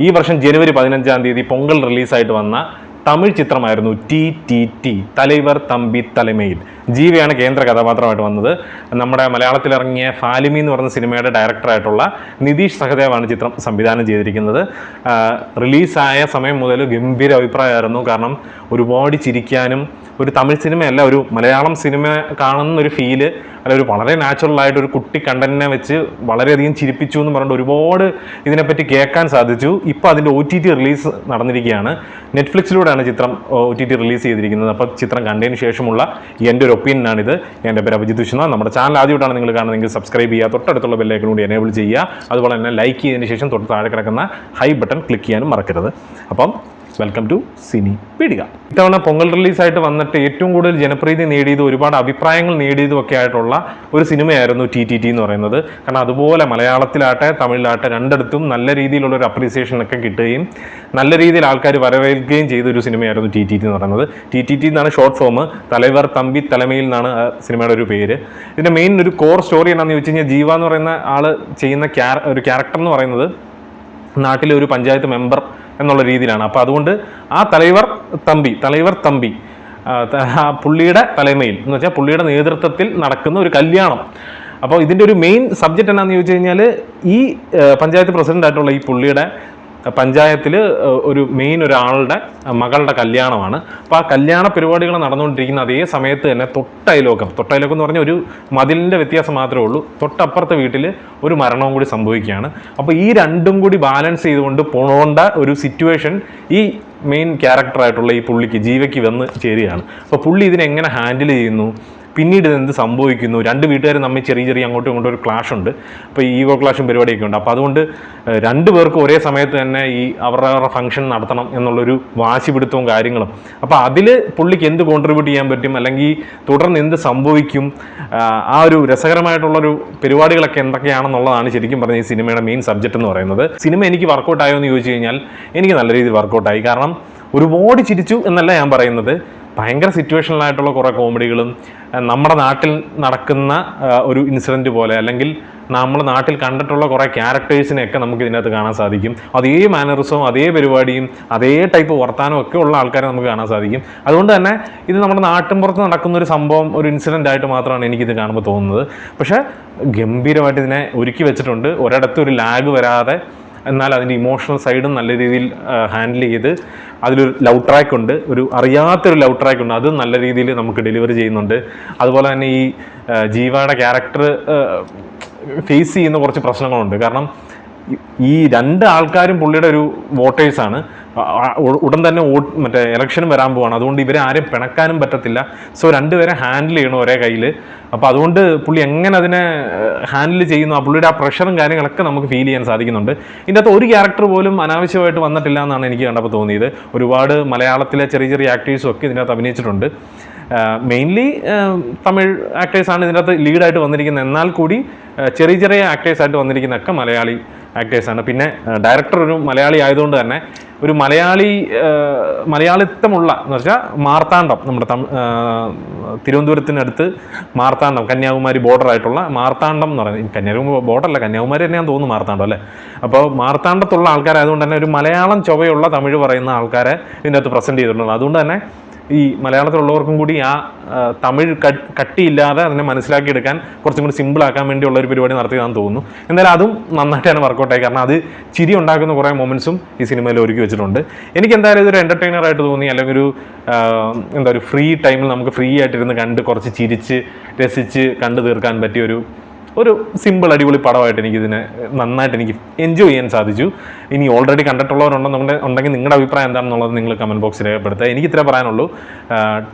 ഈ വർഷം ജനുവരി 15 പൊങ്കൽ റിലീസായിട്ട് വന്ന തമിഴ് ചിത്രമായിരുന്നു TTT, തലൈവർ തമ്പി തലമയിൽ. ജീവയാണ് കേന്ദ്ര കഥാപാത്രമായിട്ട് വന്നത്. നമ്മുടെ മലയാളത്തിൽ ഇറങ്ങിയ ഫാലിമി എന്ന് പറയുന്ന സിനിമയുടെ ഡയറക്ടറായിട്ടുള്ള നിതീഷ് സഹദേവാണ് ചിത്രം സംവിധാനം ചെയ്തിരിക്കുന്നത്. റിലീസായ സമയം മുതൽ ഗംഭീര അഭിപ്രായമായിരുന്നു. കാരണം ഒരുപാട് ചിരിക്കാനും, ഒരു തമിഴ് സിനിമയല്ല, ഒരു മലയാളം സിനിമ കാണുന്ന ഒരു ഫീല്, അല്ല ഒരു വളരെ നാച്ചുറലായിട്ട് ഒരു കുട്ടി കണ്ടന്റിനെ വെച്ച് വളരെയധികം ചിരിപ്പിച്ചു എന്ന് പറഞ്ഞിട്ട് ഒരുപാട് ഇതിനെപ്പറ്റി കേൾക്കാൻ സാധിച്ചു. ഇപ്പോൾ അതിൻ്റെ OTT റിലീസ് നടന്നിരിക്കുകയാണ്. നെറ്റ്ഫ്ലിക്സിലൂടെയാണ് ചിത്രം OTT റിലീസ് ചെയ്തിരിക്കുന്നത്. അപ്പോൾ ചിത്രം കണ്ടതിന് ശേഷമുള്ള എൻ്റെ ഒരു ഒപ്പീനിയനാണിത്. എൻ്റെ പേര് അഭിജിത്ത് വിശ്വനാഥ്. നമ്മുടെ ചാനൽ ആദ്യമായിട്ടാണ് നിങ്ങൾ കാണുന്നതെങ്കിൽ സബ്സ്ക്രൈബ് ചെയ്യുക, തൊട്ടടുത്തുള്ള ബെല്ലൈക്കൺ കൂടി എനേബിൾ ചെയ്യുക. അതുപോലെ തന്നെ ലൈക്ക് ചെയ്തതിന് ശേഷം തൊട്ട് താഴെ കിടക്കുന്ന ഹൈ ബട്ടൺ ക്ലിക്ക് ചെയ്യാനും മറക്കരുത്. അപ്പം വെൽക്കം ടു സിനി പീടിക. ഇത്തവണ പൊങ്കൽ റിലീസായിട്ട് വന്നിട്ട് ഏറ്റവും കൂടുതൽ ജനപ്രീതി നേടിയതും ഒരുപാട് അഭിപ്രായങ്ങൾ നേടിയതും ഒക്കെ ആയിട്ടുള്ള ഒരു സിനിമയായിരുന്നു TTT എന്ന് പറയുന്നത്. കാരണം അതുപോലെ മലയാളത്തിലാട്ടെ തമിഴിലാട്ടെ രണ്ടിടത്തും നല്ല രീതിയിലുള്ള ഒരു അപ്രീസിയേഷൻ ഒക്കെ കിട്ടുകയും നല്ല രീതിയിൽ ആൾക്കാർ വരവേൽക്കുകയും ചെയ്ത ഒരു സിനിമയായിരുന്നു TTT എന്ന് പറയുന്നത്. TTT എന്നാണ് ഷോർട്ട് ഫോം. തലൈവർ തമ്പി തലമയിൽ എന്നാണ് സിനിമയുടെ ഒരു പേര്. ഇതിൻ്റെ മെയിൻ ഒരു കോർ സ്റ്റോറി എന്താണെന്ന് ചോദിച്ചു കഴിഞ്ഞാൽ, ജീവ എന്ന് പറയുന്ന ആൾ ചെയ്യുന്ന ഒരു ക്യാരക്ടർ എന്ന് പറയുന്നത് നാട്ടിലെ ഒരു പഞ്ചായത്ത് മെമ്പർ എന്നുള്ള രീതിയിലാണ്. അപ്പോൾ അതുകൊണ്ട് ആ തലൈവർ തമ്പി പുള്ളിയുടെ തലമയിൽ എന്ന് വെച്ചാൽ പുള്ളിയുടെ നേതൃത്വത്തിൽ നടക്കുന്ന ഒരു കല്യാണം. അപ്പോൾ ഇതിൻ്റെ ഒരു മെയിൻ സബ്ജക്റ്റ് എന്നാന്ന് ചോദിച്ചു കഴിഞ്ഞാൽ, ഈ പഞ്ചായത്ത് പ്രസിഡൻ്റായിട്ടുള്ള ഈ പുള്ളിയുടെ പഞ്ചായത്തിൽ ഒരു മെയിൻ ഒരാളുടെ മകളുടെ കല്യാണമാണ്. അപ്പോൾ ആ കല്യാണ പരിപാടികൾ നടന്നുകൊണ്ടിരിക്കുന്ന അതേ സമയത്ത് തന്നെ തൊട്ടയലോക്കം എന്ന് പറഞ്ഞാൽ ഒരു മതിലിൻ്റെ വ്യത്യാസം മാത്രമേ ഉള്ളൂ, തൊട്ടപ്പുറത്തെ വീട്ടിൽ ഒരു മരണവും കൂടി സംഭവിക്കുകയാണ്. അപ്പോൾ ഈ രണ്ടും കൂടി ബാലൻസ് ചെയ്തുകൊണ്ട് പോകേണ്ട ഒരു സിറ്റുവേഷൻ ഈ മെയിൻ ക്യാരക്ടറായിട്ടുള്ള ഈ പുള്ളിക്ക് ജീവയ്ക്ക് വന്ന് ചേരുകയാണ്. അപ്പോൾ പുള്ളി ഇതിനെങ്ങനെ ഹാൻഡിൽ ചെയ്യുന്നു, പിന്നീട് ഇതെന്ത് സംഭവിക്കുന്നു, രണ്ട് വീട്ടുകാരും തമ്മിൽ ചെറിയ അങ്ങോട്ടും ഇങ്ങോട്ടും ഒരു ക്ലാഷ് ഉണ്ട്. അപ്പോൾ ഈഗോ ക്ലാഷും പരിപാടിയൊക്കെ ഉണ്ട്. അപ്പോൾ അതുകൊണ്ട് രണ്ടു പേർക്കും ഒരേ സമയത്ത് തന്നെ ഈ അവരുടെ ഫംഗ്ഷൻ നടത്തണം എന്നുള്ളൊരു വാശിപിടുത്തവും കാര്യങ്ങളും. അപ്പോൾ അതിൽ പുള്ളിക്ക് എന്ത് കോൺട്രിബ്യൂട്ട് ചെയ്യാൻ പറ്റും, അല്ലെങ്കിൽ തുടർന്ന് എന്ത് സംഭവിക്കും, ആ ഒരു രസകരമായിട്ടുള്ളൊരു പരിപാടികളൊക്കെ എന്തൊക്കെയാണെന്നുള്ളതാണ് ശരിക്കും പറഞ്ഞ ഈ സിനിമയുടെ മെയിൻ സബ്ജക്റ്റ് എന്ന് പറയുന്നത്. സിനിമ എനിക്ക് വർക്കൗട്ടായോ എന്ന് ചോദിച്ചു കഴിഞ്ഞാൽ എനിക്ക് നല്ല രീതിയിൽ വർക്കൗട്ടായി. കാരണം ഒരുപാട് ചിരിച്ചു എന്നല്ല ഞാൻ പറയുന്നത്, ഭയങ്കര സിറ്റുവേഷനിലായിട്ടുള്ള കുറേ കോമഡികളും നമ്മുടെ നാട്ടിൽ നടക്കുന്ന ഒരു ഇൻസിഡൻറ്റ് പോലെ, അല്ലെങ്കിൽ നമ്മൾ നാട്ടിൽ കണ്ടിട്ടുള്ള കുറേ ക്യാരക്ടേഴ്സിനെയൊക്കെ നമുക്ക് ഇതിനകത്ത് കാണാൻ സാധിക്കും. അതേ മാനറിസവും അതേ പരിപാടിയും അതേ ടൈപ്പ് വർത്താനവും ഒക്കെ ഉള്ള ആൾക്കാരെ നമുക്ക് കാണാൻ സാധിക്കും. അതുകൊണ്ട് തന്നെ ഇത് നമ്മുടെ നാട്ടിൻപുറത്ത് നടക്കുന്ന ഒരു സംഭവം, ഒരു ഇൻസിഡൻ്റ് ആയിട്ട് മാത്രമാണ് എനിക്കിത് കാണുമ്പോൾ തോന്നുന്നത്. പക്ഷേ ഗംഭീരമായിട്ട് ഇതിനെ ഒരുക്കി വെച്ചിട്ടുണ്ട്. ഒരിടത്തും ഒരു ലാഗ് വരാതെ, എന്നാൽ അതിൻ്റെ ഇമോഷണൽ സൈഡും നല്ല രീതിയിൽ ഹാൻഡിൽ ചെയ്ത്, അതിലൊരു ലവ് ട്രാക്ക് ഉണ്ട്, ഒരു അറിയാത്തൊരു ലവ് ട്രാക്ക് ഉണ്ട്, അത് നല്ല രീതിയിൽ നമുക്ക് ഡെലിവറി ചെയ്യുന്നുണ്ട്. അതുപോലെ തന്നെ ഈ ജീവയുടെ ക്യാരക്ടർ ഫേസ് ചെയ്യുന്ന കുറച്ച് പ്രശ്നങ്ങളുണ്ട്. കാരണം ഈ രണ്ട് ആൾക്കാരും പുള്ളിയുടെ ഒരു വോട്ടേഴ്സാണ്. ഉടൻ തന്നെ മറ്റേ ഇലക്ഷനും വരാൻ പോവാണ്. അതുകൊണ്ട് ഇവരെ ആരെയും പിണക്കാനും പറ്റത്തില്ല. സോ രണ്ടുപേരെ ഹാൻഡിൽ ചെയ്യണം ഒരേ കയ്യിൽ. അപ്പോൾ അതുകൊണ്ട് പുള്ളി എങ്ങനെ അതിനെ ഹാൻഡിൽ ചെയ്യുന്നു, ആ പുള്ളിയുടെ ആ പ്രഷറും കാര്യങ്ങളൊക്കെ നമുക്ക് ഫീൽ ചെയ്യാൻ സാധിക്കുന്നുണ്ട്. ഇതിൻ്റെ അകത്ത് ഒരു ക്യാരക്ടർ പോലും അനാവശ്യമായിട്ട് വന്നിട്ടില്ല എന്നാണ് എനിക്ക് കണ്ടപ്പോൾ തോന്നിയത്. ഒരുപാട് മലയാളത്തിലെ ചെറിയ ആക്ടേഴ്സും ഒക്കെ ഇതിനകത്ത് അഭിനയിച്ചിട്ടുണ്ട്. മെയിൻലി തമിഴ് ആക്ടേഴ്സാണ് ഇതിനകത്ത് ലീഡായിട്ട് വന്നിരിക്കുന്നത്. എന്നാൽ കൂടി ചെറിയ ആക്ടേഴ്സായിട്ട് വന്നിരിക്കുന്നതൊക്കെ മലയാളി ആക്ടേഴ്സാണ്. പിന്നെ ഡയറക്ടർ ഒരു മലയാളി ആയതുകൊണ്ട് തന്നെ ഒരു മലയാളിത്തമുള്ള എന്ന് വെച്ചാൽ മാർത്താണ്ഡം, നമ്മുടെ തിരുവനന്തപുരത്തിനടുത്ത് മാർത്താണ്ഡം, കന്യാകുമാരി ബോർഡറായിട്ടുള്ള മാർത്താണ്ഡം എന്ന് പറയുന്നത്, കന്യാകുമാരി ബോർഡറല്ല, കന്യാകുമാരി തന്നെയാണ് തോന്നുന്നു മാർത്താണ്ഡം അല്ലേ. അപ്പോൾ മാർത്താണ്ഡത്തുള്ള ആൾക്കാരായതുകൊണ്ട് തന്നെ ഒരു മലയാളം ചൊവ്വയുള്ള തമിഴ് പറയുന്ന ആൾക്കാരെ ഇതിൻ്റെ അകത്ത് പ്രസൻറ്റ് ചെയ്തിട്ടുണ്ട്. അതുകൊണ്ട് തന്നെ ഈ മലയാളത്തിലുള്ളവർക്കും കൂടി ആ തമിഴ് കട്ടിയില്ലാതെ അതിനെ മനസ്സിലാക്കിയെടുക്കാൻ കുറച്ചും കൂടി സിമ്പിളാക്കാൻ വേണ്ടിയുള്ള ഒരു പരിപാടി നടത്തിയതാണെന്ന് തോന്നുന്നു. എന്തായാലും അതും നന്നായിട്ടാണ് വർക്കൗട്ടായി. കാരണം അത് ചിരി ഉണ്ടാക്കുന്ന കുറേ മൊമെൻറ്റ്സും ഈ സിനിമയിൽ ഒരുക്കി വെച്ചിട്ടുണ്ട്. എനിക്ക് എന്തായാലും ഇതൊരു എൻ്റർടൈനറായിട്ട് തോന്നി. അല്ലെങ്കിൽ ഒരു ഫ്രീ ടൈമിൽ നമുക്ക് ഫ്രീ ആയിട്ടിരുന്ന് കണ്ട് കുറച്ച് ചിരിച്ച് രസിച്ച് കണ്ടു തീർക്കാൻ പറ്റിയ ഒരു സിമ്പിൾ അടിപൊളി പടമായിട്ട് എനിക്കിതിനെ നന്നായിട്ട് എനിക്ക് എൻജോയ് ചെയ്യാൻ സാധിച്ചു. ഇനി ഓൾറെഡി കണ്ടിട്ടുള്ളവരുണ്ടെങ്കിൽ നിങ്ങളുടെ അഭിപ്രായം എന്താണെന്നുള്ളത് നിങ്ങൾ കമൻറ്റ് ബോക്സിൽ രേഖപ്പെടുത്തുക. എനിക്ക് ഇത്രേ പറയാനുള്ളൂ.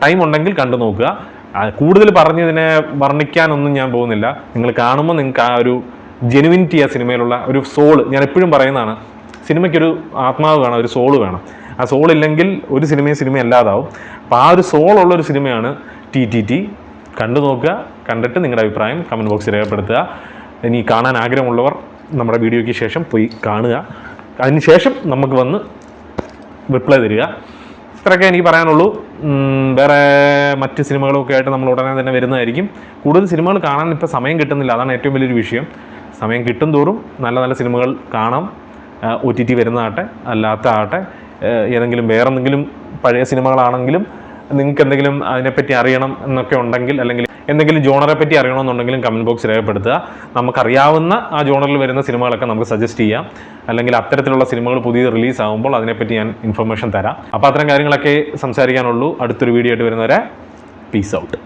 ടൈം ഉണ്ടെങ്കിൽ കണ്ടു നോക്കുക. കൂടുതൽ പറഞ്ഞതിനെ വർണ്ണിക്കാനൊന്നും ഞാൻ പോകുന്നില്ല. നിങ്ങൾ കാണുമ്പോൾ നിങ്ങൾക്ക് ആ ഒരു ജെനുവിനിറ്റി, ആ സിനിമയിലുള്ള ഒരു സോള്, ഞാൻ എപ്പോഴും പറയുന്നതാണ്, സിനിമയ്ക്കൊരു ആത്മാവ് വേണം, ഒരു സോള് വേണം. ആ സോളില്ലെങ്കിൽ ഒരു സിനിമ അല്ലാതാവും. അപ്പോൾ ആ ഒരു സോളുള്ളൊരു സിനിമയാണ് TTT. കണ്ടു നോക്കുക. കണ്ടിട്ട് നിങ്ങളുടെ അഭിപ്രായം കമൻറ്റ് ബോക്സിൽ രേഖപ്പെടുത്തുക. ഇനി കാണാൻ ആഗ്രഹമുള്ളവർ നമ്മുടെ വീഡിയോയ്ക്ക് ശേഷം പോയി കാണുക. അതിനുശേഷം നമുക്ക് വന്ന് റിപ്ലൈ തരിക. ഇത്രയൊക്കെ എനിക്ക് പറയാനുള്ളൂ. വേറെ മറ്റ് സിനിമകളൊക്കെ ആയിട്ട് നമ്മൾ ഉടനെ തന്നെ വരുന്നതായിരിക്കും. കൂടുതൽ സിനിമകൾ കാണാൻ ഇപ്പോൾ സമയം കിട്ടുന്നില്ല, അതാണ് ഏറ്റവും വലിയൊരു വിഷയം. സമയം കിട്ടും തോറും നല്ല സിനിമകൾ കാണാം. OTT വരുന്നതാട്ടെ അല്ലാത്ത ആട്ടെ, ഏതെങ്കിലും വേറെന്തെങ്കിലും പഴയ സിനിമകളാണെങ്കിലും നിങ്ങൾക്ക് എന്തെങ്കിലും അതിനെപ്പറ്റി അറിയണം എന്നൊക്കെ ഉണ്ടെങ്കിൽ, അല്ലെങ്കിൽ എന്തെങ്കിലും ജോണറെ പറ്റി അറിയണമെന്നുണ്ടെങ്കിലും കമൻറ്റ് ബോക്സ് രേഖപ്പെടുത്തുക. നമുക്കറിയാവുന്ന ആ ജോണറിൽ വരുന്ന സിനിമകളൊക്കെ നമുക്ക് സജസ്റ്റ് ചെയ്യാം. അല്ലെങ്കിൽ അത്തരത്തിലുള്ള സിനിമകൾ പുതിയ റിലീസ് ആകുമ്പോൾ അതിനെപ്പറ്റി ഞാൻ ഇൻഫർമേഷൻ തരാം. അപ്പോൾ അത്തരം കാര്യങ്ങളൊക്കെ സംസാരിക്കാനുള്ളൂ. അടുത്തൊരു വീഡിയോ ആയിട്ട് വരുന്നവരെ പീസ് ഔട്ട്.